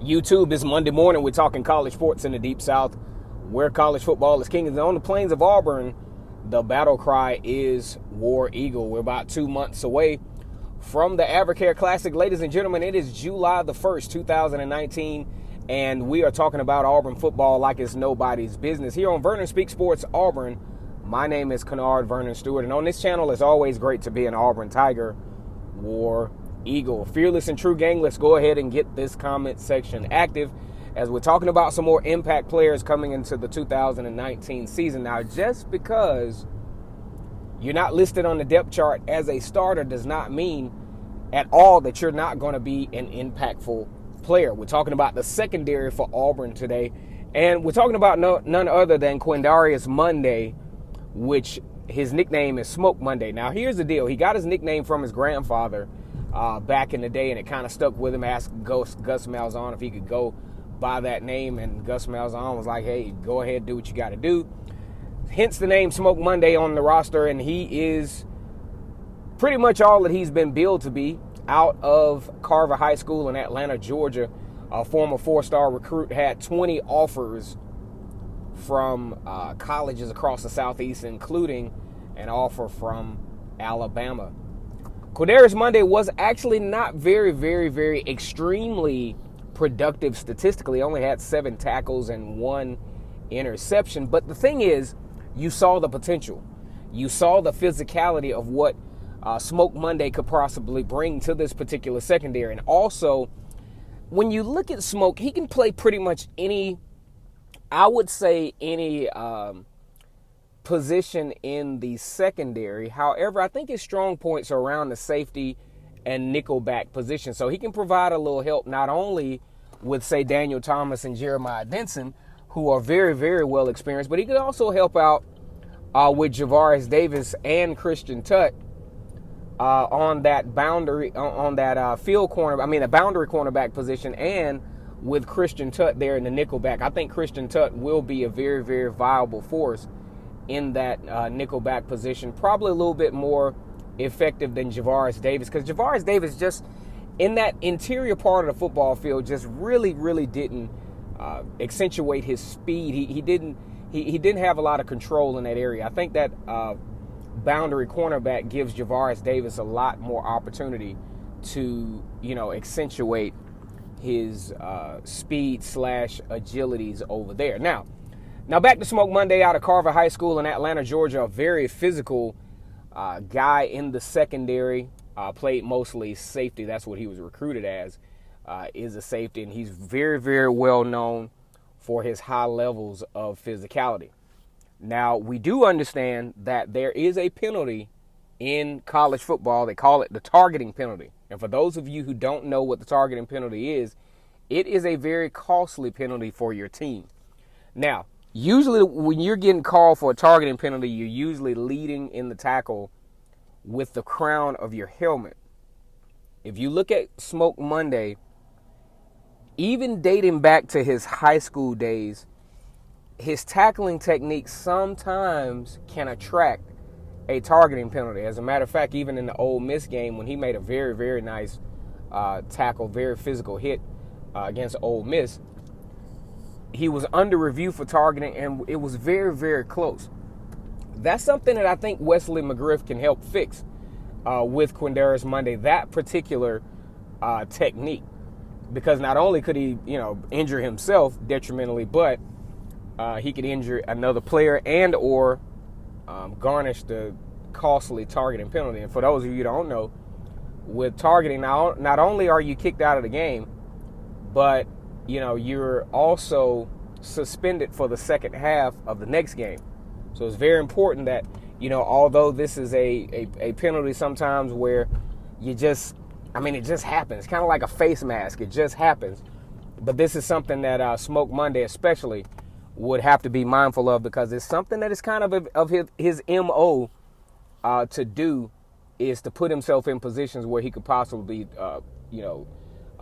YouTube. This Monday morning, we're talking college sports in the Deep South, where college football is king. And on the plains of Auburn, the battle cry is War Eagle. We're about 2 months away from the Advocare Classic. Ladies and gentlemen, it is July the 1st, 2019, and we are talking about Auburn football like it's nobody's business. Here on Vernon Speaks Sports Auburn, my name is Kennard Vernon Stewart, and on this channel, it's always great to be an Auburn Tiger, War Eagle. Fearless and true gang, let's go ahead and get this comment section active as we're talking about some more impact players coming into the 2019 season. Now, just because you're not listed on the depth chart as a starter does not mean at all that you're not going to be an impactful player. We're talking about the secondary for Auburn today, and we're talking about none other than Quindarrious Monday, which his nickname is Smoke Monday. Now, here's the deal. He got his nickname from his grandfather back in the day, and it kind of stuck with him. Asked Gus Malzahn if he could go by that name, and Gus Malzahn was like, hey, go ahead, do what you got to do. Hence the name Smoke Monday on the roster, and he is pretty much all that he's been billed to be out of Carver High School in Atlanta, Georgia. A former four-star recruit, had 20 offers from colleges across the Southeast, including an offer from Alabama. Quindarrious Monday was actually not very extremely productive statistically. Only had 7 tackles and 1 interception. But the thing is, you saw the potential. You saw the physicality of what Smoke Monday could possibly bring to this particular secondary. And also, when you look at Smoke, he can play pretty much any, I would say any position in the secondary. However, I think his strong points are around the safety and nickelback position. So he can provide a little help not only with, say, Daniel Thomas and Jeremiah Denson, who are very well experienced, but he could also help out with Javarius Davis and Christian Tutt on that boundary, on that field corner. I mean, a boundary cornerback position, and with Christian Tutt there in the nickelback. I think Christian Tutt will be a very viable force in that nickelback position. Probably a little bit more effective than Javarius Davis, because Javarius Davis just in that interior part of the football field just really didn't accentuate his speed. He didn't have a lot of control in that area. I think that boundary cornerback gives Javarius Davis a lot more opportunity to, accentuate his speed / agilities over there. Now back to Smoke Monday out of Carver High School in Atlanta, Georgia. A very physical guy in the secondary. Played mostly safety. That's what he was recruited as, is a safety. And he's very well known for his high levels of physicality. Now, we do understand that there is a penalty in college football. They call it the targeting penalty. And for those of you who don't know what the targeting penalty is, it is a very costly penalty for your team. Now, usually when you're getting called for a targeting penalty, you're usually leading in the tackle with the crown of your helmet. If you look at Smoke Monday, even dating back to his high school days, his tackling technique sometimes can attract a targeting penalty. As a matter of fact, even in the Ole Miss game, when he made a very nice tackle, very physical hit against Ole Miss, he was under review for targeting, and it was very close. That's something that I think Wesley McGriff can help fix with Quindarrious Monday, that particular technique. Because not only could he, injure himself detrimentally, but he could injure another player and or garnish the costly targeting penalty. And for those of you who don't know, with targeting, now not only are you kicked out of the game, but you're also suspended for the second half of the next game. So it's very important that, although this is a penalty sometimes where it just happens. Kind of like a face mask. It just happens. But this is something that Smoke Monday especially would have to be mindful of, because it's something that is kind of his MO to do, is to put himself in positions where he could possibly be,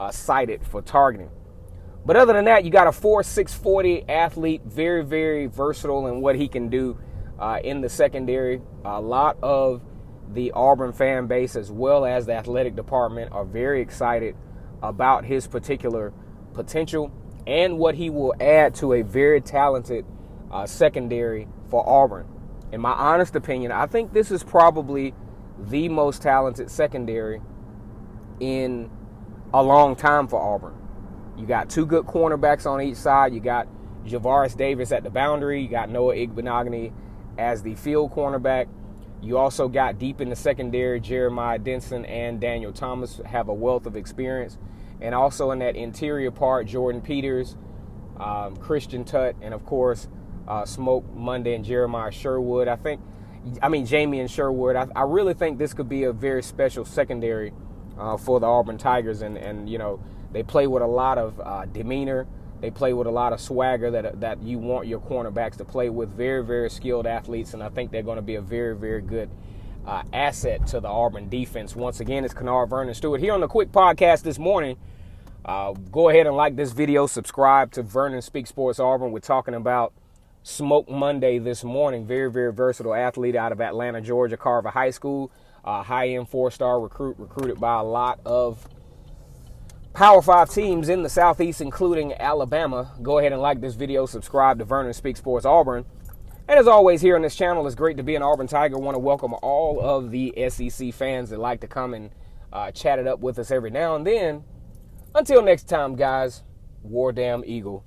cited for targeting. But other than that, you got a 4'6", 40 athlete, very versatile in what he can do in the secondary. A lot of the Auburn fan base, as well as the athletic department, are very excited about his particular potential and what he will add to a very talented secondary for Auburn. In my honest opinion, I think this is probably the most talented secondary in a long time for Auburn. You got two good cornerbacks on each side. You got Javaris Davis at the boundary. You got Noah Igbenogany as the field cornerback. You also got deep in the secondary, Jeremiah Denson and Daniel Thomas have a wealth of experience. And also in that interior part, Jordan Peters, Christian Tutt, and of course, Smoke Monday and Jeremiah Sherwood. Jamie and Sherwood. I really think this could be a very special secondary for the Auburn Tigers. And you know, they play with a lot of demeanor. They play with a lot of swagger that you want your cornerbacks to play with. Very, very skilled athletes, and I think they're going to be a very, very good asset to the Auburn defense. Once again, it's Kennard Vernon Stewart here on the Quick Podcast this morning. Go ahead and like this video. Subscribe to Vernon Speaks Sports Auburn. We're talking about Smoke Monday this morning. Very, very versatile athlete out of Atlanta, Georgia, Carver High School. High-end four-star recruited by a lot of Power 5 teams in the Southeast, including Alabama. Go ahead and like this video. Subscribe to Vernon Speaks Sports Auburn. And as always, here on this channel, it's great to be an Auburn Tiger. I want to welcome all of the SEC fans that like to come and chat it up with us every now and then. Until next time, guys, War Damn Eagle.